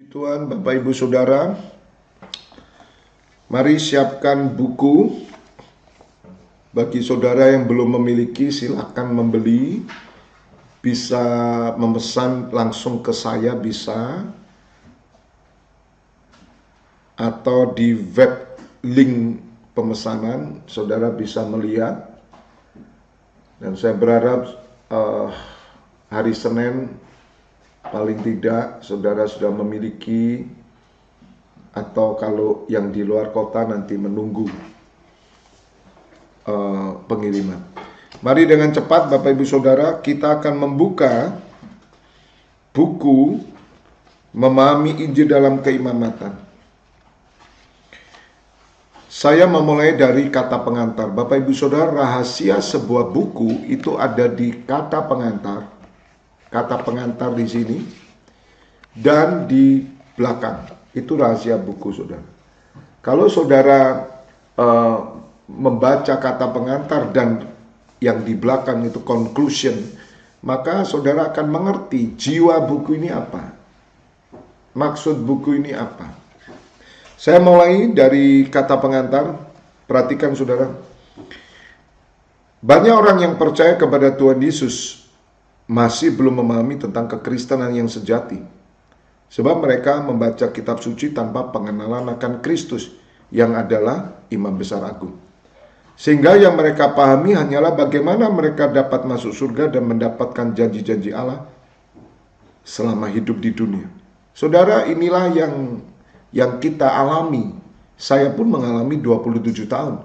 Tuhan, Bapak Ibu Saudara, mari siapkan buku. Bagi saudara yang belum memiliki, silakan membeli. Bisa memesan langsung ke saya, bisa. Atau di web link pemesanan, saudara bisa melihat. Dan saya berharap hari Senin paling tidak saudara sudah memiliki, atau kalau yang di luar kota nanti menunggu pengiriman. Mari dengan cepat Bapak Ibu Saudara, kita akan membuka buku Memahami Injil dalam Keimamatan. Saya memulai dari kata pengantar. Bapak Ibu Saudara, rahasia sebuah buku itu ada di kata pengantar. Kata pengantar di sini dan di belakang. Itu rahasia buku, saudara. Kalau saudara membaca kata pengantar dan yang di belakang itu conclusion, maka saudara akan mengerti jiwa buku ini apa, maksud buku ini apa. Saya mulai dari kata pengantar. Perhatikan saudara, banyak orang yang percaya kepada Tuhan Yesus masih belum memahami tentang kekristenan yang sejati. Sebab mereka membaca kitab suci tanpa pengenalan akan Kristus yang adalah Imam Besar Agung. Sehingga yang mereka pahami hanyalah bagaimana mereka dapat masuk surga dan mendapatkan janji-janji Allah selama hidup di dunia. Saudara, inilah yang kita alami. Saya pun mengalami 27 tahun.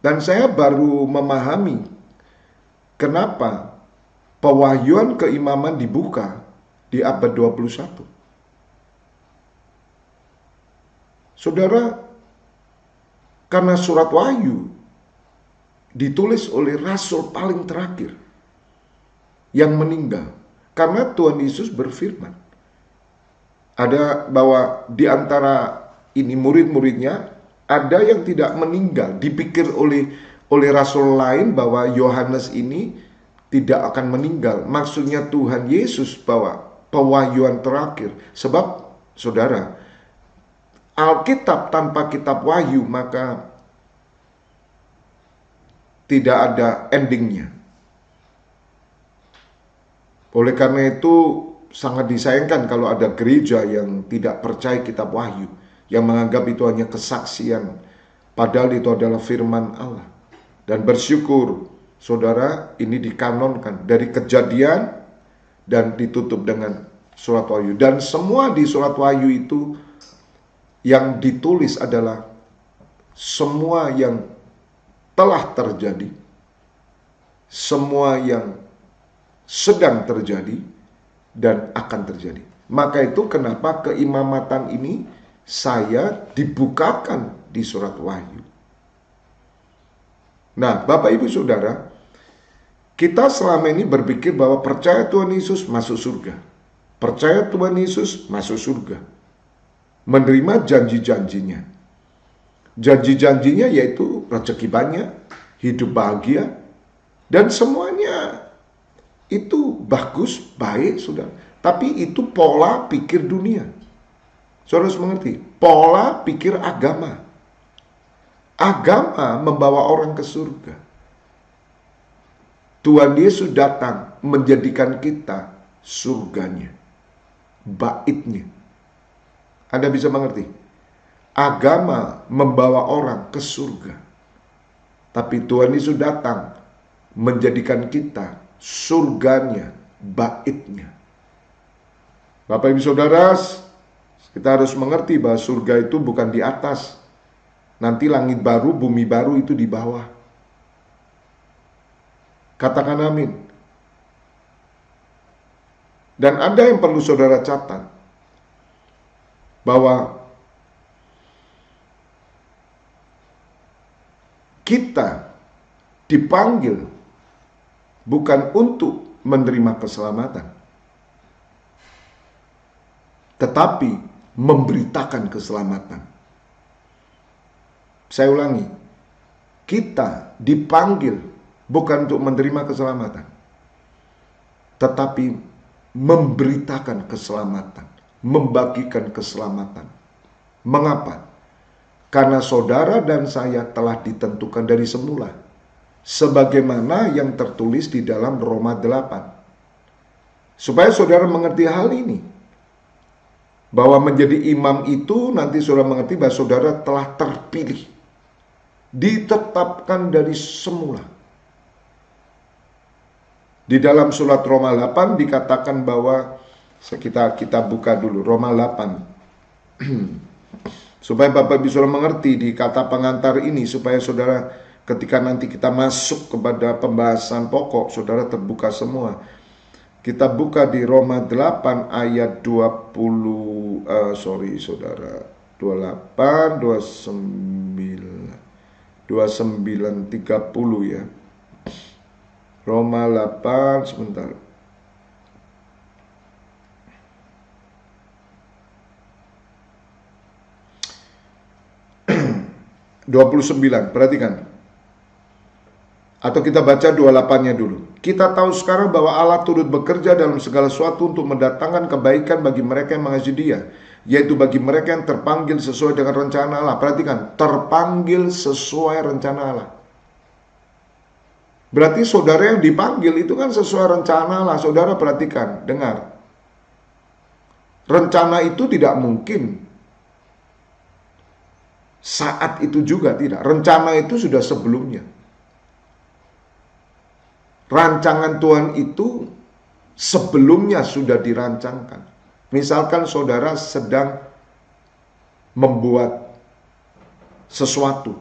Dan saya baru memahami kenapa pewahyuan keimaman dibuka di abad 21. Saudara, karena surat Wahyu ditulis oleh rasul paling terakhir yang meninggal. Karena Tuhan Yesus berfirman, ada bahwa di antara ini murid-muridnya ada yang tidak meninggal. Dipikir oleh rasul lain bahwa Yohanes ini tidak akan meninggal. Maksudnya Tuhan Yesus bahwa pewahyuan terakhir. Sebab saudara, Alkitab tanpa kitab Wahyu maka tidak ada endingnya. Oleh karena itu sangat disayangkan kalau ada gereja yang tidak percaya kitab Wahyu, yang menganggap itu hanya kesaksian, padahal itu adalah firman Allah. Dan bersyukur saudara, ini dikanonkan dari Kejadian dan ditutup dengan surat Wahyu. Dan semua di surat Wahyu itu yang ditulis adalah semua yang telah terjadi, semua yang sedang terjadi dan akan terjadi. Maka itu kenapa keimamatan ini saya dibukakan di surat Wahyu. Nah, Bapak Ibu Saudara, kita selama ini berpikir bahwa percaya Tuhan Yesus masuk surga. Percaya Tuhan Yesus masuk surga. Menerima janji-janjinya. Janji-janjinya yaitu rezeki banyak, hidup bahagia, dan semuanya itu bagus, baik, saudara. Tapi itu pola pikir dunia. Saudara harus mengerti, pola pikir agama. Agama membawa orang ke surga. Tuhan Yesus datang menjadikan kita surganya, baitnya. Anda bisa mengerti? Agama membawa orang ke surga. Tapi Tuhan Yesus datang menjadikan kita surganya, baitnya. Bapak Ibu Saudara, kita harus mengerti bahwa surga itu bukan di atas. Nanti langit baru, bumi baru itu di bawah. Katakan amin. Dan ada yang perlu saudara catat, bahwa kita dipanggil bukan untuk menerima keselamatan, tetapi memberitakan keselamatan. Saya ulangi, kita dipanggil bukan untuk menerima keselamatan, tetapi memberitakan keselamatan, membagikan keselamatan. Mengapa? Karena saudara dan saya telah ditentukan dari semula, sebagaimana yang tertulis di dalam Roma 8. Supaya saudara mengerti hal ini, bahwa menjadi imam itu nanti saudara mengerti bahwa saudara telah terpilih, ditetapkan dari semula. Di dalam surat Roma 8 dikatakan bahwa, kita buka dulu Roma 8. Supaya Bapak Ibu saudara mengerti di kata pengantar ini, supaya saudara ketika nanti kita masuk kepada pembahasan pokok, saudara terbuka semua. Kita buka di Roma 8 ayat 28, 29, 30 ya. Roma 8, sebentar. (29), perhatikan. Atau kita baca 28-nya dulu. Kita tahu sekarang bahwa Allah turut bekerja dalam segala sesuatu untuk mendatangkan kebaikan bagi mereka yang mengasihi Dia, yaitu bagi mereka yang terpanggil sesuai dengan rencana Allah. Perhatikan, terpanggil sesuai rencana Allah. Berarti saudara yang dipanggil itu kan sesuai rencana Allah. Saudara perhatikan, dengar. Rencana itu tidak mungkin saat itu juga, tidak. Rencana itu sudah sebelumnya. Rancangan Tuhan itu sebelumnya sudah dirancangkan. Misalkan saudara sedang membuat sesuatu,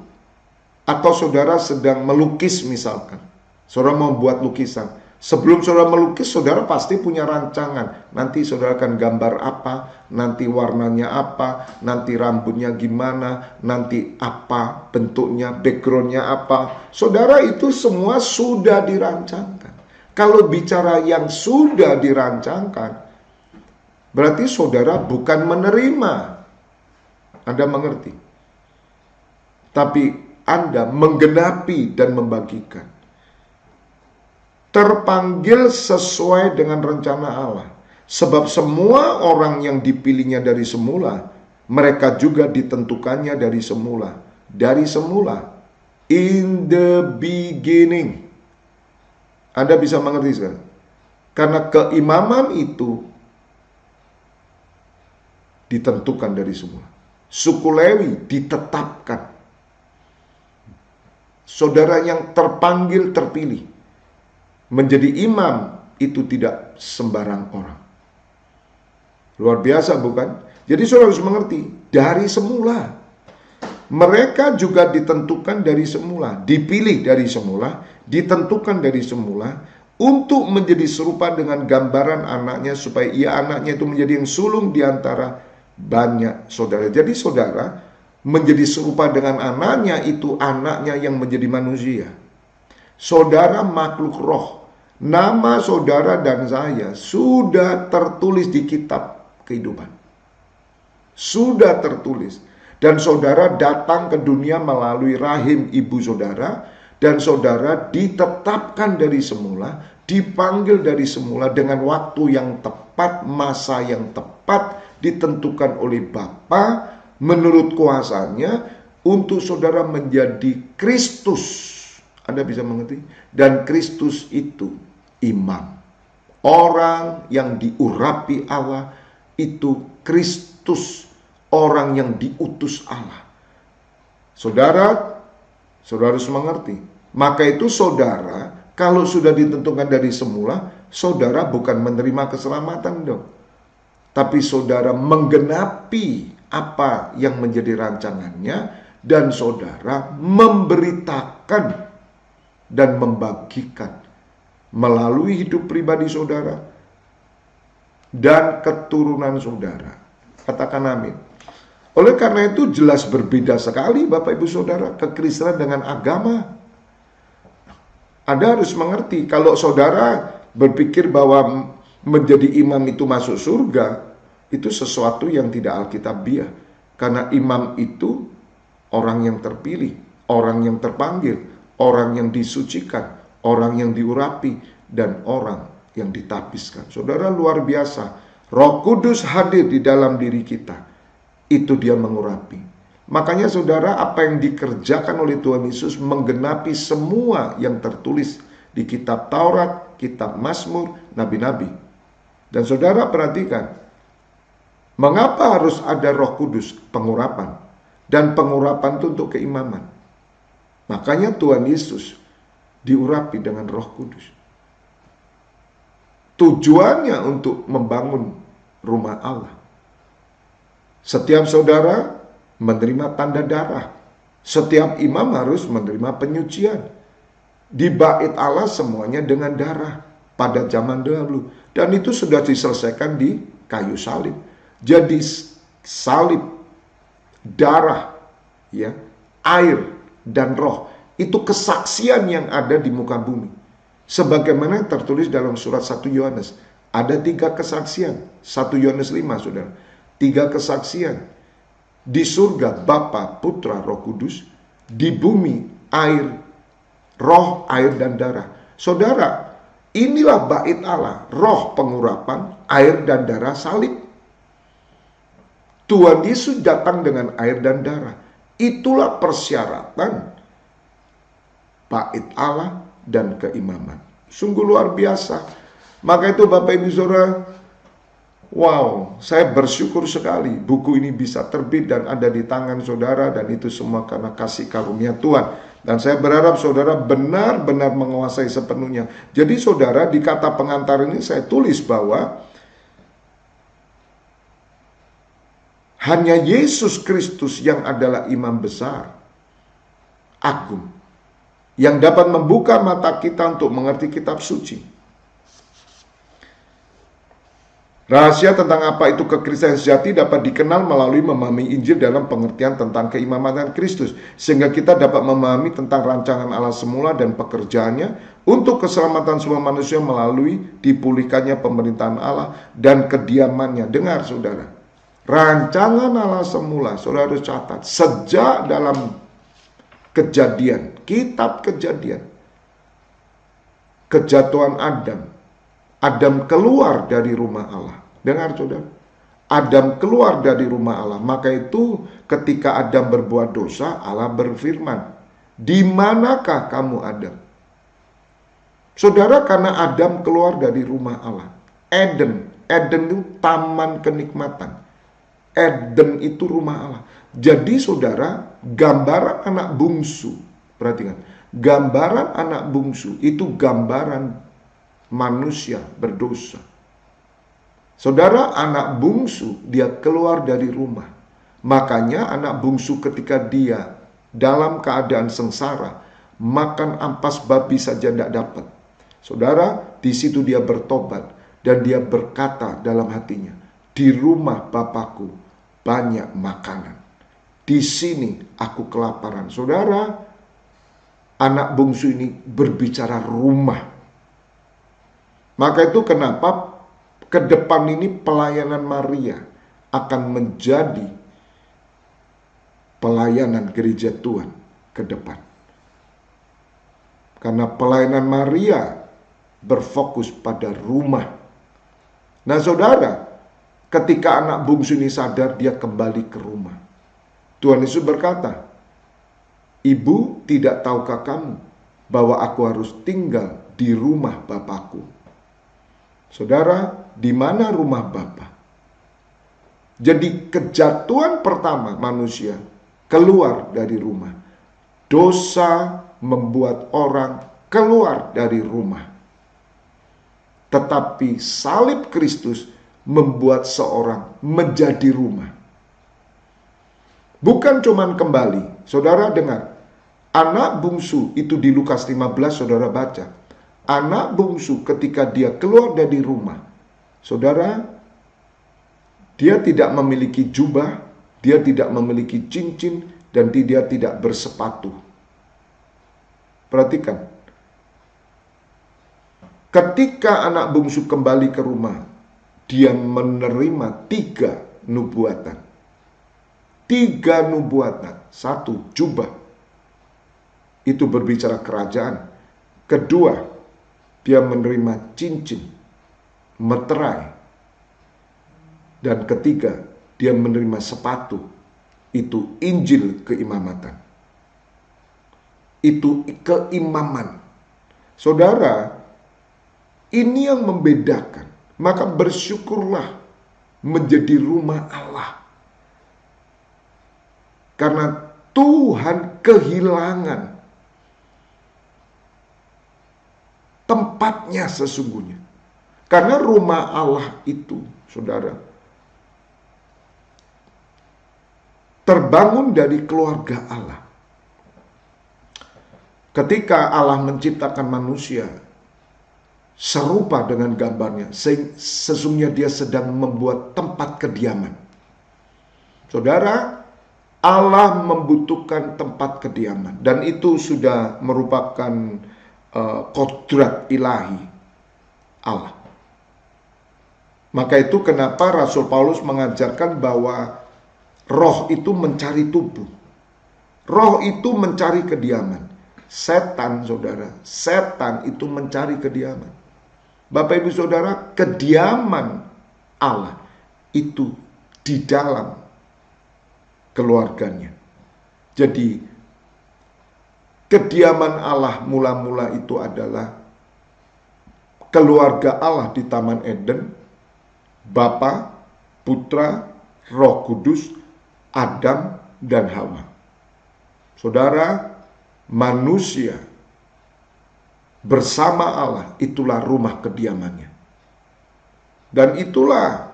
atau saudara sedang melukis misalkan. Saudara membuat lukisan. Sebelum saudara melukis, saudara pasti punya rancangan. Nanti saudara akan gambar apa, nanti warnanya apa, nanti rambutnya gimana, nanti apa bentuknya, backgroundnya apa. Saudara, itu semua sudah dirancangkan. Kalau bicara yang sudah dirancangkan, berarti saudara bukan menerima. Anda mengerti? Tapi Anda menggenapi dan membagikan. Terpanggil sesuai dengan rencana Allah. Sebab semua orang yang dipilihnya dari semula, mereka juga ditentukannya dari semula. Dari semula. In the beginning. Anda bisa mengerti sekarang? Karena keimaman itu ditentukan dari semula. Suku Lewi ditetapkan. Saudara yang terpanggil, terpilih. Menjadi imam itu tidak sembarang orang. Luar biasa bukan? Jadi saudara harus mengerti, dari semula. Mereka juga ditentukan dari semula, dipilih dari semula, ditentukan dari semula, untuk menjadi serupa dengan gambaran anaknya, supaya ia anaknya itu menjadi yang sulung di antara banyak saudara. Jadi saudara menjadi serupa dengan anaknya, itu anaknya yang menjadi manusia. Saudara makhluk roh. Nama saudara dan saya sudah tertulis di kitab kehidupan. Sudah tertulis. Dan saudara datang ke dunia melalui rahim ibu saudara. Dan saudara ditetapkan dari semula, dipanggil dari semula dengan waktu yang tepat, masa yang tepat, ditentukan oleh Bapa menurut kuasanya untuk saudara menjadi Kristus. Anda bisa mengerti? Dan Kristus itu imam. Orang yang diurapi Allah itu Kristus. Orang yang diutus Allah. Saudara harus mengerti. Maka itu saudara, kalau sudah ditentukan dari semula, saudara bukan menerima keselamatan dong. Tapi saudara menggenapi apa yang menjadi rancangannya. Dan saudara memberitakan dan membagikan melalui hidup pribadi saudara dan keturunan saudara. Katakan amin. Oleh karena itu jelas berbeda sekali Bapak Ibu Saudara kekristenan dengan agama. Anda harus mengerti, kalau saudara berpikir bahwa menjadi imam itu masuk surga, itu sesuatu yang tidak alkitabiah. Karena imam itu orang yang terpilih, orang yang terpanggil, orang yang disucikan, orang yang diurapi, dan orang yang ditapiskan. Saudara, luar biasa. Roh Kudus hadir di dalam diri kita, itu dia mengurapi. Makanya saudara, apa yang dikerjakan oleh Tuhan Yesus menggenapi semua yang tertulis di kitab Taurat, kitab Mazmur, nabi-nabi. Dan saudara perhatikan, mengapa harus ada Roh Kudus? Pengurapan. Dan pengurapan itu untuk keimaman. Makanya Tuhan Yesus diurapi dengan Roh Kudus. Tujuannya untuk membangun rumah Allah. Setiap saudara menerima tanda darah. Setiap imam harus menerima penyucian. Di bait Allah semuanya dengan darah pada zaman dahulu. Dan itu sudah diselesaikan di kayu salib. Jadi salib, darah, ya, air, dan roh. Itu kesaksian yang ada di muka bumi. Sebagaimana tertulis dalam surat 1 Yohanes. Ada 3 kesaksian. 1 Yohanes 5, saudara. 3 kesaksian. Di surga Bapa, Putra, Roh Kudus. Di bumi air, roh, air, dan darah. Saudara, inilah bait Allah. Roh pengurapan, air, dan darah salib. Tuhan Yesus datang dengan air dan darah. Itulah persyaratan bait Allah dan keimaman. Sungguh luar biasa. Maka itu Bapak Ibu Saudara, wow, saya bersyukur sekali buku ini bisa terbit dan ada di tangan saudara, dan itu semua karena kasih karunia Tuhan. Dan saya berharap saudara benar-benar menguasai sepenuhnya. Jadi saudara, di kata pengantar ini saya tulis bahwa hanya Yesus Kristus yang adalah imam besar, agung, yang dapat membuka mata kita untuk mengerti kitab suci. Rahasia tentang apa itu kekristenan sejati dapat dikenal melalui memahami Injil dalam pengertian tentang keimamatan Kristus. Sehingga kita dapat memahami tentang rancangan Allah semula dan pekerjaannya untuk keselamatan semua manusia melalui dipulihkannya pemerintahan Allah dan kediamannya. Dengar saudara, rancangan Allah semula, saudara harus catat, sejak dalam Kejadian, kitab Kejadian, kejatuhan Adam. Adam keluar dari rumah Allah. Dengar saudara, Adam keluar dari rumah Allah. Maka itu ketika Adam berbuat dosa, Allah berfirman, "Di manakah kamu, Adam?" Saudara, karena Adam keluar dari rumah Allah. Eden itu taman kenikmatan. Eden itu rumah Allah. Jadi saudara, gambaran anak bungsu, perhatikan, gambaran anak bungsu itu gambaran manusia berdosa. Saudara, anak bungsu dia keluar dari rumah. Makanya anak bungsu ketika dia dalam keadaan sengsara, makan ampas babi saja tidak dapat. Saudara, di situ dia bertobat dan dia berkata dalam hatinya, "Di rumah Bapakku banyak makanan. Di sini aku kelaparan." Saudara, anak bungsu ini berbicara rumah. Maka itu kenapa ke depan ini pelayanan Maria akan menjadi pelayanan gereja Tuhan ke depan. Karena pelayanan Maria berfokus pada rumah. Nah saudara, ketika anak bungsu ini sadar, dia kembali ke rumah. Tuhan Yesus berkata, "Ibu, tidak tahukah kamu bahwa aku harus tinggal di rumah Bapakku?" Saudara, di mana rumah Bapa? Jadi kejatuhan pertama manusia keluar dari rumah. Dosa membuat orang keluar dari rumah. Tetapi salib Kristus membuat seorang menjadi rumah. Bukan cuman kembali. Saudara dengar, anak bungsu itu di Lukas 15 saudara baca. Anak bungsu ketika dia keluar dari rumah, saudara, dia tidak memiliki jubah, dia tidak memiliki cincin, dan dia tidak bersepatu. Perhatikan, ketika anak bungsu kembali ke rumah, dia menerima 3 nubuatan. 3 nubuatan. 1, jubah. Itu berbicara kerajaan. Kedua, dia menerima cincin, meterai. Dan ketiga, dia menerima sepatu. Itu Injil keimamatan. Itu keimaman. Saudara, ini yang membedakan. Maka bersyukurlah menjadi rumah Allah. Karena Tuhan kehilangan tempatnya sesungguhnya. Karena rumah Allah itu, saudara, terbangun dari keluarga Allah. Ketika Allah menciptakan manusia serupa dengan gambarnya, sesungguhnya dia sedang membuat tempat kediaman. Saudara, Allah membutuhkan tempat kediaman, dan itu sudah merupakan kodrat ilahi Allah. Maka itu kenapa Rasul Paulus mengajarkan bahwa roh itu mencari tubuh. Roh itu mencari kediaman. Setan, saudara, setan itu mencari kediaman. Bapak ibu saudara, kediaman Allah itu di dalam keluarganya. Jadi kediaman Allah mula-mula itu adalah keluarga Allah di Taman Eden. Bapa, Putra, Roh Kudus, Adam, dan Hawa. Saudara, manusia bersama Allah itulah rumah kediamannya. Dan itulah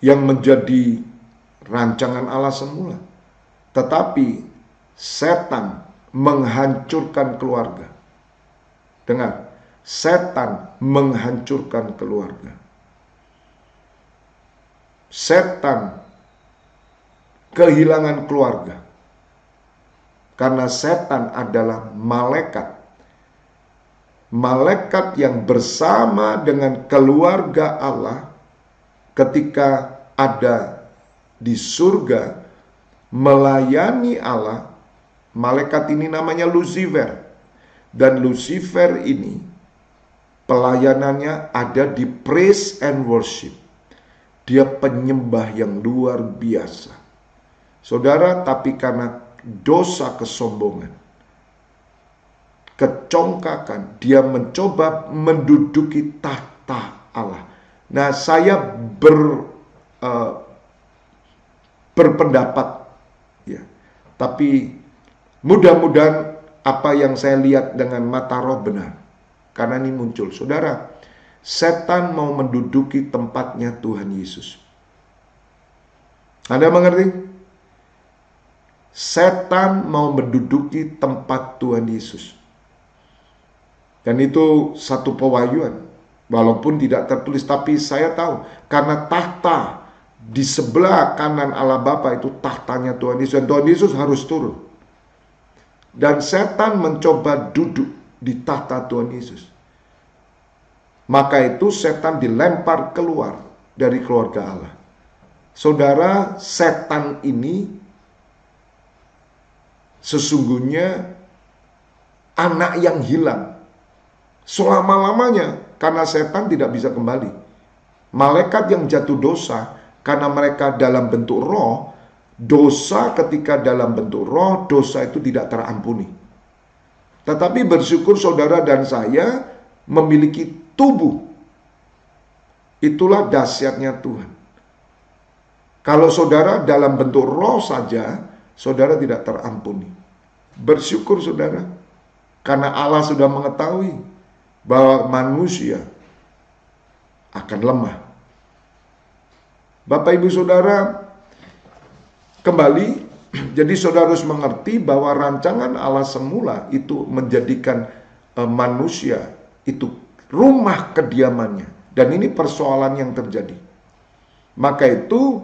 yang menjadi rancangan Allah semula. Tetapi setan menghancurkan keluarga. Dengar, setan menghancurkan keluarga. Setan kehilangan keluarga karena setan adalah malaikat yang bersama dengan keluarga Allah ketika ada di surga melayani Allah. Malaikat ini namanya Lucifer, dan Lucifer ini pelayanannya ada di praise and worship. Dia penyembah yang luar biasa. Saudara, tapi karena dosa kesombongan, kecongkakan, dia mencoba menduduki tahta Allah. Nah, saya berpendapat, ya, tapi mudah-mudahan apa yang saya lihat dengan mata roh benar. Karena ini muncul, saudara, setan mau menduduki tempatnya Tuhan Yesus. Anda mengerti? Setan mau menduduki tempat Tuhan Yesus. Dan itu satu pewahyuan. Walaupun tidak tertulis, tapi saya tahu. Karena tahta di sebelah kanan Allah Bapa itu tahtanya Tuhan Yesus. Dan Tuhan Yesus harus turun. Dan setan mencoba duduk di tahta Tuhan Yesus. Maka itu setan dilempar keluar dari keluarga Allah. Saudara, setan ini sesungguhnya anak yang hilang selama-lamanya, karena setan tidak bisa kembali. Malaikat yang jatuh dosa karena mereka dalam bentuk roh, dosa ketika dalam bentuk roh, dosa itu tidak terampuni. Tetapi bersyukur saudara dan saya memiliki tubuh. Itulah dahsyatnya Tuhan. Kalau saudara dalam bentuk roh saja, saudara tidak terampuni. Bersyukur saudara, karena Allah sudah mengetahui bahwa manusia akan lemah. Bapak ibu saudara, kembali, jadi saudara harus mengerti bahwa rancangan Allah semula itu menjadikan manusia itu rumah kediamannya. Dan ini persoalan yang terjadi. Maka itu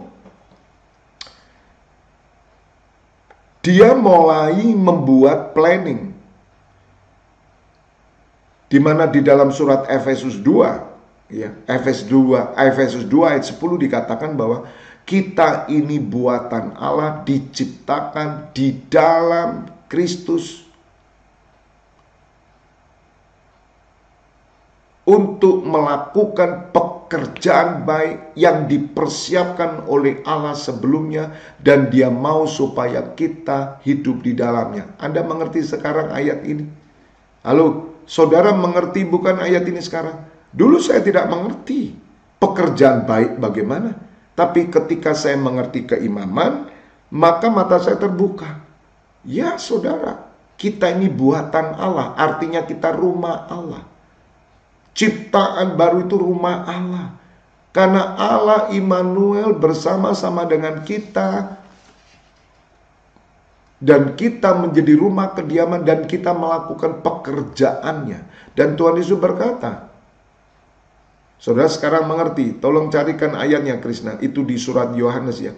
dia mulai membuat planning. Di mana di dalam surat Efesus 2, ya, Efesus 2 ayat 10 dikatakan bahwa kita ini buatan Allah, diciptakan di dalam Kristus untuk melakukan pekerjaan baik yang dipersiapkan oleh Allah sebelumnya, dan Dia mau supaya kita hidup di dalamnya. Anda mengerti sekarang ayat ini? Halo, saudara mengerti bukan ayat ini sekarang? Dulu saya tidak mengerti pekerjaan baik bagaimana. Tapi ketika saya mengerti keimaman, maka mata saya terbuka. Ya saudara, kita ini buatan Allah, artinya kita rumah Allah. Ciptaan baru itu rumah Allah. Karena Allah Immanuel bersama-sama dengan kita. Dan kita menjadi rumah kediaman dan kita melakukan pekerjaannya. Dan Tuhan Yesus berkata, saudara sekarang mengerti, tolong carikan ayatnya Krishna, itu di surat Yohanes ya.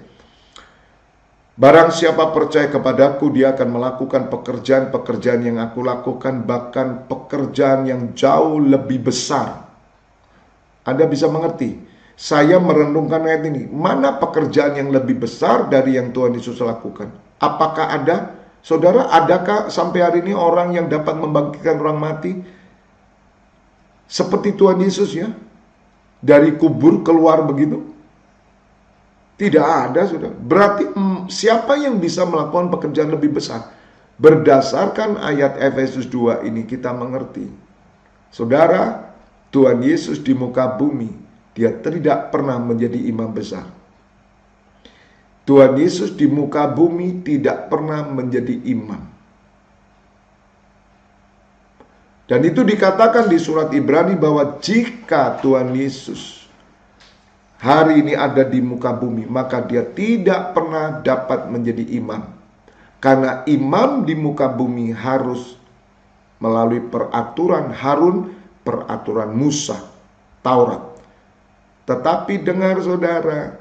Barang siapa percaya kepadaku, dia akan melakukan pekerjaan-pekerjaan yang aku lakukan, bahkan pekerjaan yang jauh lebih besar. Anda bisa mengerti? Saya merenungkan ayat ini. Mana pekerjaan yang lebih besar dari yang Tuhan Yesus lakukan? Apakah ada? Saudara, adakah sampai hari ini orang yang dapat membangkitkan orang mati? Seperti Tuhan Yesus ya? Dari kubur keluar begitu? Tidak ada, saudara. Berarti siapa yang bisa melakukan pekerjaan lebih besar? Berdasarkan ayat Efesus 2 ini kita mengerti. Saudara, Tuhan Yesus di muka bumi, Dia tidak pernah menjadi imam besar. Tuhan Yesus di muka bumi tidak pernah menjadi imam. Dan itu dikatakan di surat Ibrani bahwa jika Tuhan Yesus hari ini ada di muka bumi, maka Dia tidak pernah dapat menjadi imam. Karena imam di muka bumi harus melalui peraturan Harun, peraturan Musa, Taurat. Tetapi dengar saudara,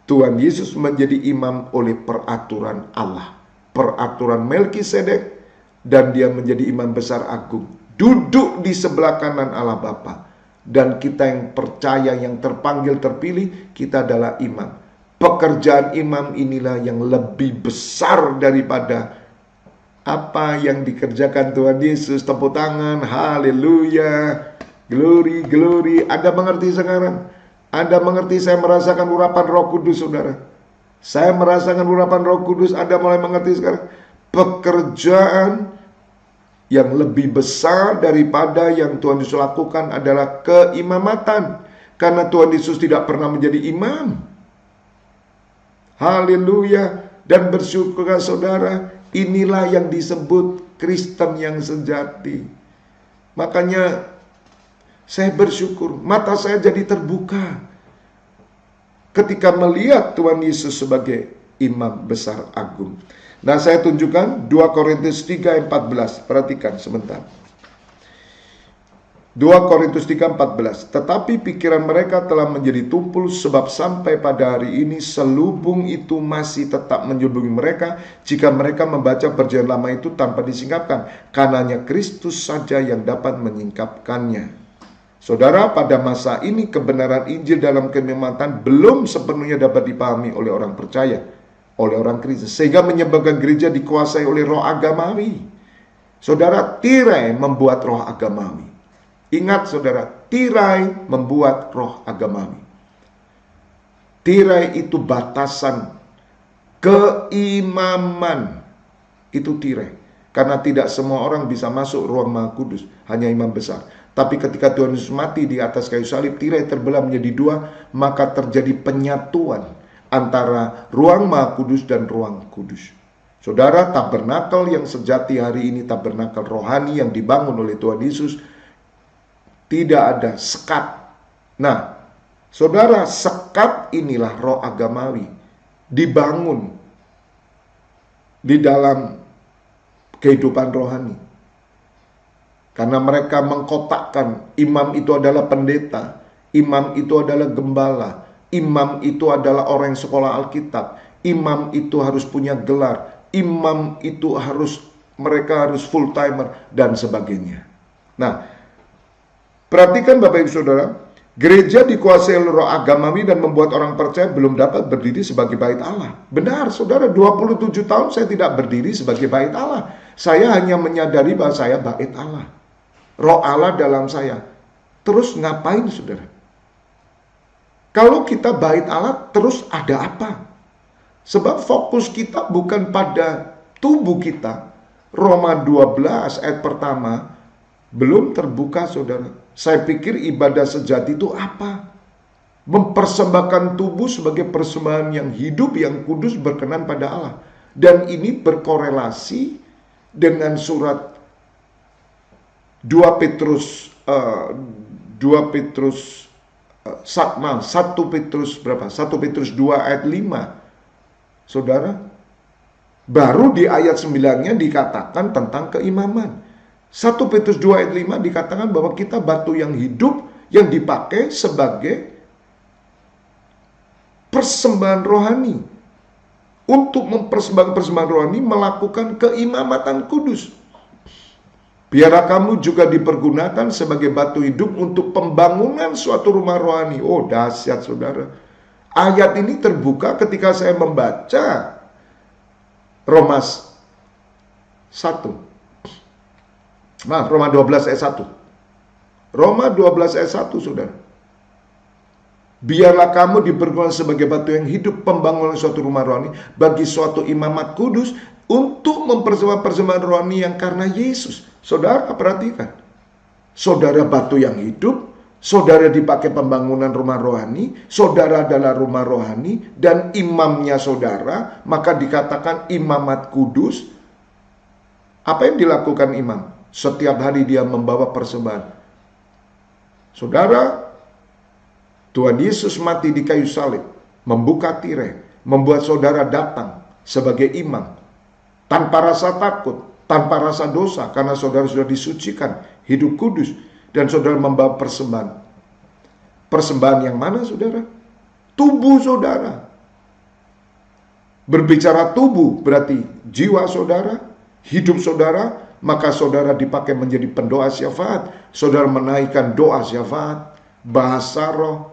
Tuhan Yesus menjadi imam oleh peraturan Allah, peraturan Melkisedek, dan Dia menjadi imam besar agung, duduk di sebelah kanan Allah Bapa. Dan kita yang percaya, yang terpanggil, terpilih, kita adalah imam. Pekerjaan imam inilah yang lebih besar daripada apa yang dikerjakan Tuhan Yesus. Tepuk tangan, haleluya, glory, glory. Anda mengerti sekarang? Anda mengerti, saya merasakan urapan Roh Kudus, saudara. Saya merasakan urapan Roh Kudus. Anda mulai mengerti sekarang? Pekerjaan yang lebih besar daripada yang Tuhan Yesus lakukan adalah keimamatan. Karena Tuhan Yesus tidak pernah menjadi imam. Haleluya. Dan bersyukurlah saudara, inilah yang disebut Kristen yang sejati. Makanya saya bersyukur, mata saya jadi terbuka ketika melihat Tuhan Yesus sebagai imam besar agung. Nah, saya tunjukkan 2 Korintus 3:14. Perhatikan sebentar. 2 Korintus 3:14. Tetapi pikiran mereka telah menjadi tumpul, sebab sampai pada hari ini selubung itu masih tetap menyelubungi mereka jika mereka membaca perjanjian lama itu tanpa disingkapkan. Karenanya Kristus saja yang dapat menyingkapkannya. Saudara, pada masa ini kebenaran Injil dalam kenikmatan belum sepenuhnya dapat dipahami oleh orang percaya, oleh orang Kristen, sehingga menyebabkan gereja dikuasai oleh roh agamawi. Saudara, tirai membuat roh agamawi. Ingat saudara, tirai membuat roh agamawi. Tirai itu batasan keimaman. Itu tirai. Karena tidak semua orang bisa masuk ruang Maha Kudus, hanya imam besar. Tapi ketika Tuhan Yesus mati di atas kayu salib, tirai terbelah menjadi dua, maka terjadi penyatuan antara ruang Maha Kudus dan ruang kudus. Saudara, tabernakel yang sejati hari ini, tabernakel rohani yang dibangun oleh Tuhan Yesus, tidak ada sekat. Nah, saudara, sekat inilah roh agamawi dibangun di dalam kehidupan rohani. Karena mereka mengkotakkan imam itu adalah pendeta, imam itu adalah gembala, imam itu adalah orang yang sekolah Alkitab, imam itu harus punya gelar, imam itu mereka harus full timer dan sebagainya. Nah, perhatikan Bapak Ibu Saudara, gereja dikuasai oleh roh agamawi dan membuat orang percaya belum dapat berdiri sebagai bait Allah. Benar saudara, 27 tahun saya tidak berdiri sebagai bait Allah. Saya hanya menyadari bahwa saya bait Allah. Roh Allah dalam saya. Terus ngapain saudara? Kalau kita bait Allah, terus ada apa? Sebab fokus kita bukan pada tubuh kita. Roma 12 ayat pertama belum terbuka saudara. Saya pikir ibadah sejati itu apa? Mempersembahkan tubuh sebagai persembahan yang hidup, yang kudus, berkenan pada Allah. Dan ini berkorelasi dengan surat 1 Petrus berapa? 1 Petrus 2 ayat 5. Saudara, baru di ayat 9-nya dikatakan tentang keimaman. 1 Petrus 2 ayat 5 dikatakan bahwa kita batu yang hidup yang dipakai sebagai persembahan rohani. Untuk mempersembahkan persembahan rohani, melakukan keimamatan kudus. Biarlah kamu juga dipergunakan sebagai batu hidup untuk pembangunan suatu rumah rohani. Oh, dahsyat saudara. Ayat ini terbuka ketika saya membaca Roma 12 ayat 1. Roma 12 ayat 1 saudara. Biarlah kamu dipergunakan sebagai batu yang hidup, pembangunan suatu rumah rohani bagi suatu imamat kudus untuk mempersembahkan persembahan rohani yang karena Yesus. Saudara perhatikan, saudara batu yang hidup, saudara dipakai pembangunan rumah rohani, saudara adalah rumah rohani, dan imamnya saudara, maka dikatakan imamat kudus. Apa yang dilakukan imam? Setiap hari dia membawa persembahan. Saudara, Tuhan Yesus mati di kayu salib, membuka tirai, membuat saudara datang sebagai imam, tanpa rasa takut, tanpa rasa dosa, karena saudara sudah disucikan, hidup kudus, dan saudara membawa persembahan. Persembahan yang mana saudara? Tubuh saudara. Berbicara tubuh berarti jiwa saudara, hidup saudara, maka saudara dipakai menjadi pendoa syafaat. Saudara menaikkan doa syafaat, bahasa roh,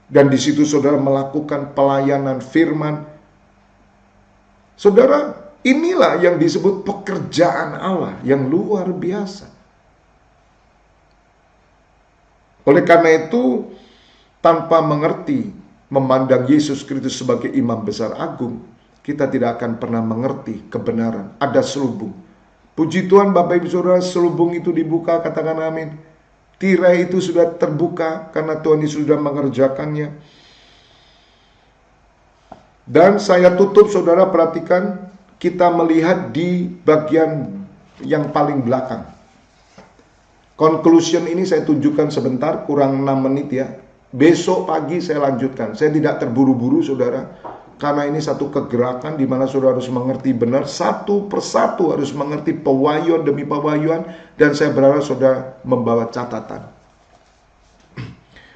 dan di situ saudara melakukan pelayanan firman. Saudara, inilah yang disebut pekerjaan Allah yang luar biasa. Oleh karena itu, tanpa mengerti, memandang Yesus Kristus sebagai imam besar agung, kita tidak akan pernah mengerti kebenaran. Ada selubung. Puji Tuhan Bapak Ibu Saudara, selubung itu dibuka, katakan amin. Tirai itu sudah terbuka karena Tuhan Yesus sudah mengerjakannya. Dan saya tutup, saudara perhatikan, kita melihat di bagian yang paling belakang. Conclusion ini saya tunjukkan sebentar, kurang 6 menit ya. Besok pagi saya lanjutkan. Saya tidak terburu-buru saudara, karena ini satu kegerakan di mana saudara harus mengerti benar, satu persatu harus mengerti pewahyuan demi pewahyuan, dan saya berharap saudara membawa catatan.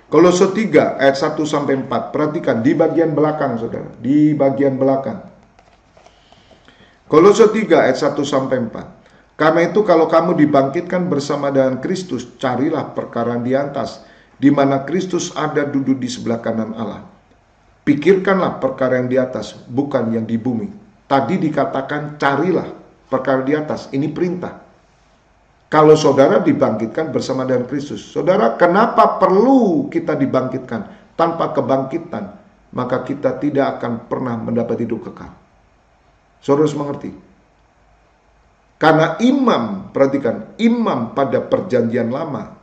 Kolose 3 ayat 1 sampai 4. Perhatikan di bagian belakang saudara, di bagian belakang. Kolose 3 ayat 1 sampai 4. Karena itu kalau kamu dibangkitkan bersama dengan Kristus, carilah perkara di atas, di mana Kristus ada duduk di sebelah kanan Allah. Pikirkanlah perkara yang di atas, bukan yang di bumi. Tadi dikatakan carilah perkara di atas, ini perintah. Kalau saudara dibangkitkan bersama dengan Kristus, saudara, kenapa perlu kita dibangkitkan? Tanpa kebangkitan, maka kita tidak akan pernah mendapat hidup kekal. Saudara harus mengerti. Karena imam, perhatikan, imam pada perjanjian lama,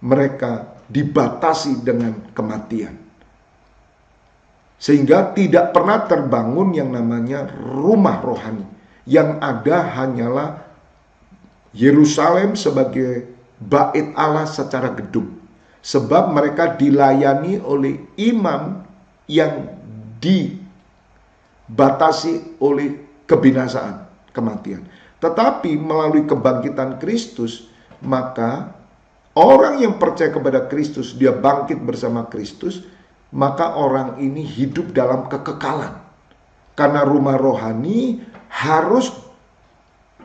mereka dibatasi dengan kematian. Sehingga tidak pernah terbangun yang namanya rumah rohani. Yang ada hanyalah Yerusalem sebagai bait Allah secara gedung. Sebab mereka dilayani oleh imam yang dibatasi oleh kebinasaan, kematian. Tetapi melalui kebangkitan Kristus, maka orang yang percaya kepada Kristus, dia bangkit bersama Kristus, maka orang ini hidup dalam kekekalan. Karena rumah rohani harus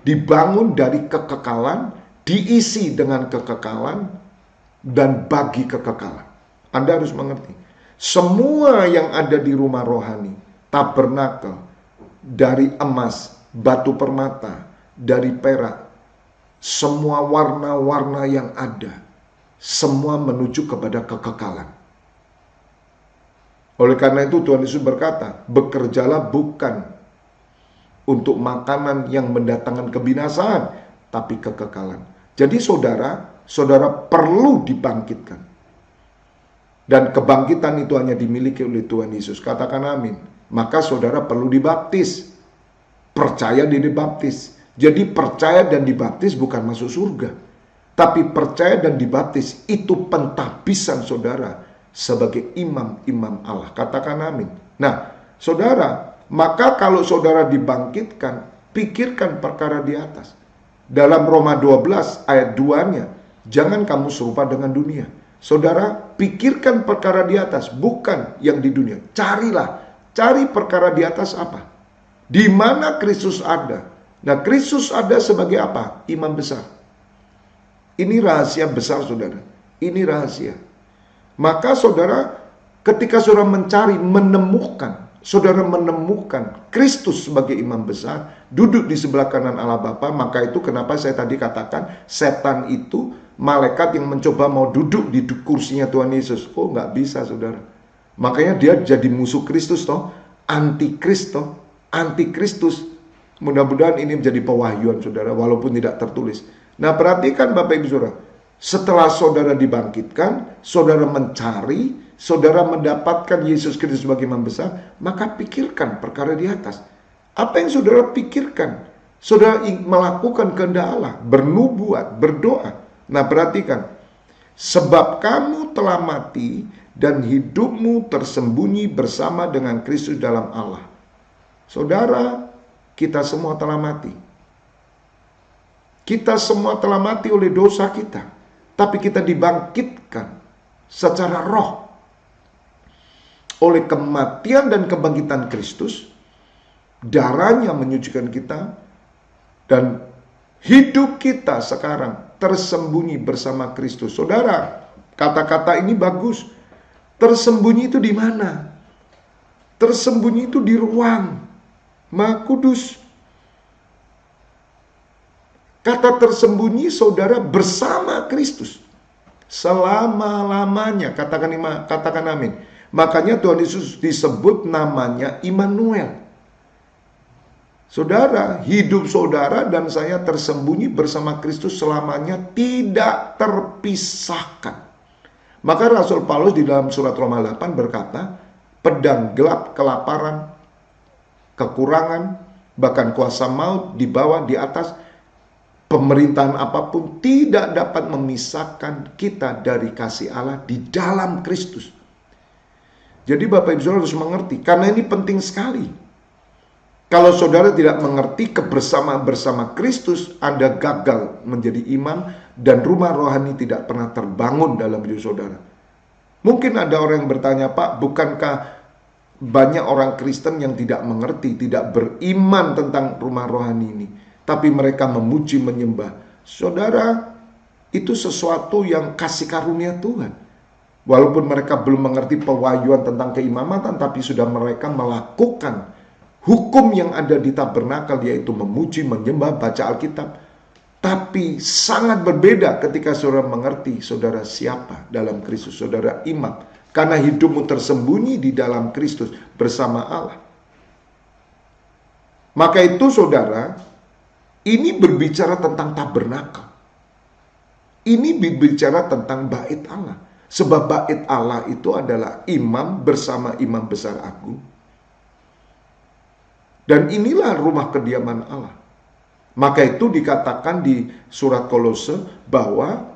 dibangun dari kekekalan, diisi dengan kekekalan, dan bagi kekekalan. Anda harus mengerti. Semua yang ada di rumah rohani, tabernakel, dari emas, batu permata, dari perak, semua warna-warna yang ada, semua menuju kepada kekekalan. Oleh karena itu Tuhan Yesus berkata, bekerjalah bukan untuk makanan yang mendatangkan kebinasaan, tapi kekekalan. Jadi saudara perlu dibangkitkan. Dan kebangkitan itu hanya dimiliki oleh Tuhan Yesus. Katakan amin. Maka saudara perlu dibaptis. Percaya dan dibaptis. Jadi percaya dan dibaptis bukan masuk surga. Tapi percaya dan dibaptis itu pentahbisan saudara sebagai imam-imam Allah. Katakan amin. Nah, saudara, maka kalau saudara dibangkitkan, pikirkan perkara di atas. Dalam Roma 12 ayat 2-nya, jangan kamu serupa dengan dunia. Saudara, pikirkan perkara di atas, bukan yang di dunia. Cari perkara di atas apa? Di mana Kristus ada? Nah, Kristus ada sebagai apa? Imam besar. Ini rahasia besar, saudara. Ini rahasia. Maka saudara, ketika saudara mencari, saudara menemukan Kristus sebagai imam besar, duduk di sebelah kanan Allah Bapa, maka itu kenapa saya tadi katakan, setan itu malaikat yang mencoba mau duduk di kursinya Tuhan Yesus. Oh, nggak bisa, saudara. Makanya dia jadi musuh Kristus, toh. Antikristus. Mudah-mudahan ini menjadi pewahyuan, saudara, walaupun tidak tertulis. Nah, perhatikan Bapak Ibu Saudara. Setelah saudara dibangkitkan, saudara mencari, saudara mendapatkan Yesus Kristus sebagai imam besar, maka pikirkan perkara di atas. Apa yang saudara pikirkan? Saudara melakukan kehendak Allah, bernubuat, berdoa. Nah, perhatikan. Sebab kamu telah mati dan hidupmu tersembunyi bersama dengan Kristus dalam Allah. Saudara, kita semua telah mati. Kita semua telah mati oleh dosa kita. Tapi kita dibangkitkan secara roh. Oleh kematian dan kebangkitan Kristus, darahnya menyucikan kita, dan hidup kita sekarang tersembunyi bersama Kristus. Saudara, kata-kata ini bagus. Tersembunyi itu di mana? Tersembunyi itu di ruang Maha Kudus. Kata tersembunyi, saudara, bersama Kristus selama-lamanya. Katakan amin. Makanya Tuhan Yesus disebut namanya Immanuel. Saudara, hidup saudara dan saya tersembunyi bersama Kristus selamanya, tidak terpisahkan. Maka Rasul Paulus di dalam surat Roma 8 berkata, pedang gelap, kelaparan, kekurangan, bahkan kuasa maut di bawah, di atas, pemerintahan apapun tidak dapat memisahkan kita dari kasih Allah di dalam Kristus. Jadi Bapak Ibu Saudara harus mengerti, karena ini penting sekali. Kalau saudara tidak mengerti kebersamaan bersama Kristus, Anda gagal menjadi imam dan rumah rohani tidak pernah terbangun dalam hidup saudara. Mungkin ada orang yang bertanya, Pak, bukankah banyak orang Kristen yang tidak mengerti, tidak beriman tentang rumah rohani ini, tapi mereka memuji, menyembah. Saudara, itu sesuatu yang kasih karunia Tuhan. Walaupun mereka belum mengerti pewahyuan tentang keimamatan, tapi sudah mereka melakukan hukum yang ada di tabernakel, yaitu memuji, menyembah, baca Alkitab. Tapi sangat berbeda ketika saudara mengerti saudara siapa dalam Kristus, saudara imam. Karena hidupmu tersembunyi di dalam Kristus bersama Allah. Maka itu saudara, ini berbicara tentang tabernakel. Ini berbicara tentang bait Allah. Sebab bait Allah itu adalah imam bersama imam besar agung. Dan inilah rumah kediaman Allah. Maka itu dikatakan di surat Kolose bahwa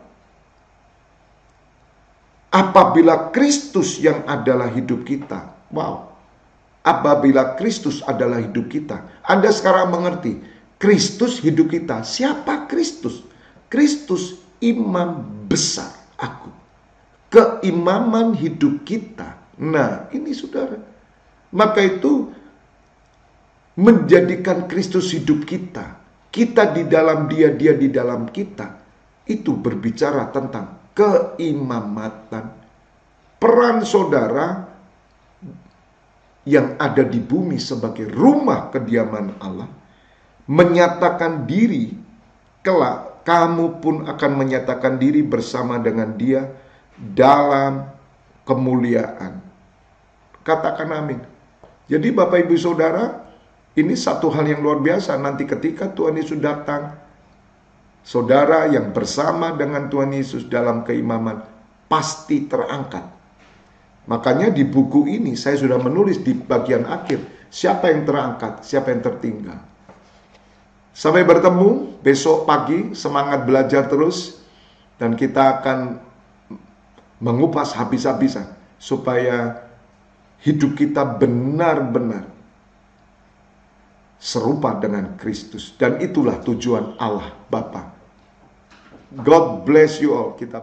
apabila Kristus yang adalah hidup kita. Wow. Apabila Kristus adalah hidup kita. Anda sekarang mengerti. Kristus hidup kita. Siapa Kristus? Kristus imam besar agung. Keimaman hidup kita. Nah, ini saudara. Maka itu menjadikan Kristus hidup kita. Kita di dalam dia, dia di dalam kita. Itu berbicara tentang keimamatan. Peran saudara yang ada di bumi sebagai rumah kediaman Allah, menyatakan diri kelak kamu pun akan menyatakan diri bersama dengan Dia dalam kemuliaan. Katakan amin. Jadi Bapak Ibu Saudara, ini satu hal yang luar biasa. Nanti ketika Tuhan Yesus datang, saudara yang bersama dengan Tuhan Yesus dalam keimaman pasti terangkat. Makanya di buku ini saya sudah menulis di bagian akhir, siapa yang terangkat, siapa yang tertinggal. Sampai bertemu besok pagi, semangat belajar terus, dan kita akan mengupas habis-habisan supaya hidup kita benar-benar serupa dengan Kristus. Dan itulah tujuan Allah Bapa. God bless you all. Kita